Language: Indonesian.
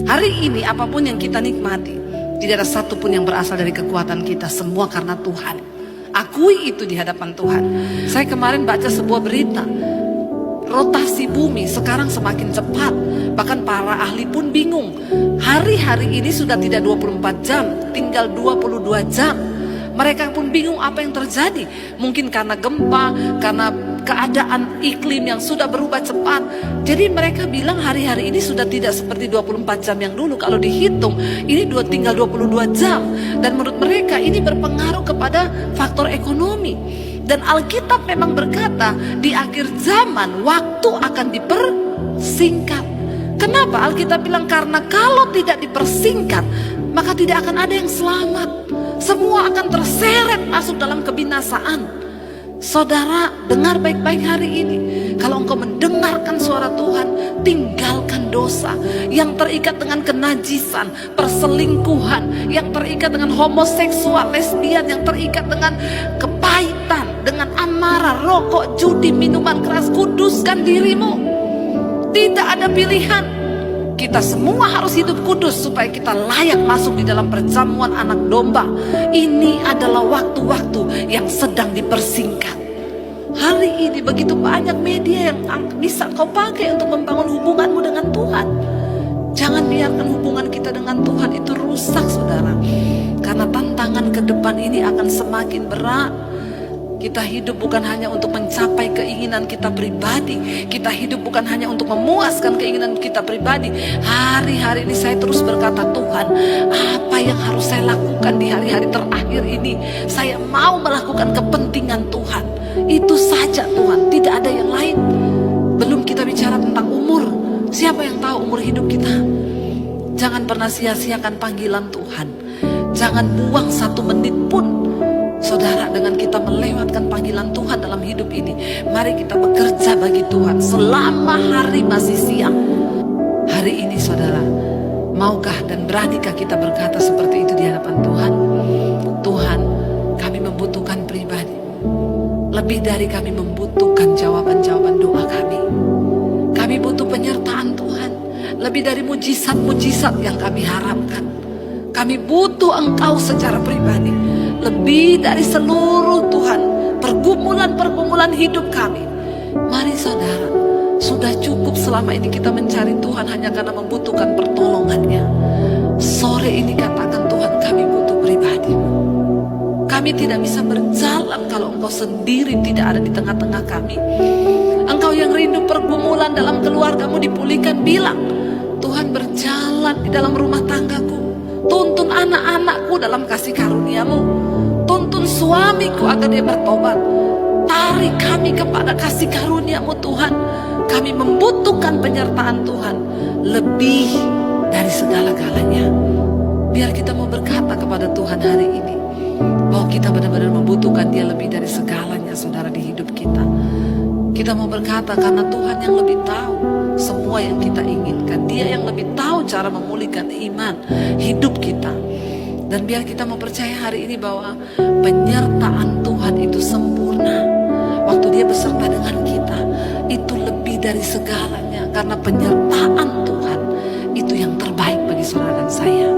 Hari ini apapun yang kita nikmati, tidak ada satupun yang berasal dari kekuatan kita, semua karena Tuhan. Akui itu di hadapan Tuhan. Saya kemarin baca sebuah berita, rotasi bumi sekarang semakin cepat. Bahkan para ahli pun bingung. Hari-hari ini sudah tidak 24 jam, tinggal 22 jam. Mereka pun bingung apa yang terjadi. Mungkin karena gempa, karena keadaan iklim yang sudah berubah cepat. Jadi mereka bilang hari-hari ini sudah tidak seperti 24 jam yang dulu. Kalau dihitung, ini tinggal 22 jam. Dan menurut mereka ini berpengaruh kepada faktor ekonomi. Dan Alkitab memang berkata, di akhir zaman waktu akan dipersingkat. Kenapa Alkitab bilang? Karena kalau tidak dipersingkat, maka tidak akan ada yang selamat. Semua akan terseret masuk dalam kebinasaan. Saudara, dengar baik-baik hari ini. Kalau engkau mendengarkan suara Tuhan, tinggalkan dosa yang terikat dengan kenajisan, perselingkuhan, yang terikat dengan homoseksual, lesbian, yang terikat dengan kepahitan, dengan amarah, rokok, judi, minuman keras. Kuduskan dirimu. Tidak ada pilihan. Kita semua harus hidup kudus supaya kita layak masuk di dalam perjamuan anak domba. Ini adalah waktu-waktu yang sedang dipersingkat. Hari ini begitu banyak media yang bisa kau pakai untuk membangun hubunganmu dengan Tuhan. Jangan biarkan hubungan kita dengan Tuhan itu rusak, saudara. Karena tantangan ke depan ini akan semakin berat. Kita hidup bukan hanya untuk mencapai keinginan kita pribadi. Kita hidup bukan hanya untuk memuaskan keinginan kita pribadi. Hari-hari ini saya terus berkata, Tuhan, apa yang harus saya lakukan di hari-hari terakhir ini? Saya mau melakukan kepentingan Tuhan. Itu saja Tuhan, tidak ada yang lain. Belum kita bicara tentang umur. Siapa yang tahu umur hidup kita? Jangan pernah sia-siakan panggilan Tuhan. Jangan buang 1 menit pun, saudara, dengan kita melewatkan panggilan Tuhan dalam hidup ini. Mari kita bekerja bagi Tuhan selama hari masih siang. Hari ini, saudara, maukah dan beranikah kita berkata seperti itu di hadapan Tuhan? Tuhan, kami membutuhkan pribadi. Lebih dari kami membutuhkan jawaban-jawaban doa kami. Kami butuh penyertaan Tuhan. Lebih dari mujizat-mujizat yang kami harapkan. Kami butuh Engkau secara pribadi. Lebih dari seluruh Tuhan pergumulan-pergumulan hidup kami. Mari saudara, sudah cukup selama ini kita mencari Tuhan hanya karena membutuhkan pertolongannya. Sore ini katakan, Tuhan, kami butuh pribadi. Kami tidak bisa berjalan kalau Engkau sendiri tidak ada di tengah-tengah kami. Engkau yang rindu pergumulan dalam keluargamu dipulihkan, bilang, Tuhan, berjalan di dalam rumah tanggaku. Tuntun anak-anakku dalam kasih karunia-Mu. Tuntun suamiku agar dia bertobat. Tarik kami kepada kasih karunia-Mu, Tuhan. Kami membutuhkan penyertaan Tuhan lebih dari segala-galanya. Biar kita mau berkata kepada Tuhan hari ini bahwa kita benar-benar membutuhkan Dia lebih dari segalanya, saudara, di hidup kita. Kita mau berkata karena Tuhan yang lebih tahu semua yang kita inginkan. Dia yang lebih tahu cara memulihkan iman hidup kita. Dan biar kita mau percaya hari ini bahwa penyertaan Tuhan itu sempurna. Waktu Dia beserta dengan kita, itu lebih dari segalanya. Karena penyertaan Tuhan itu yang terbaik bagi saudara dan saya.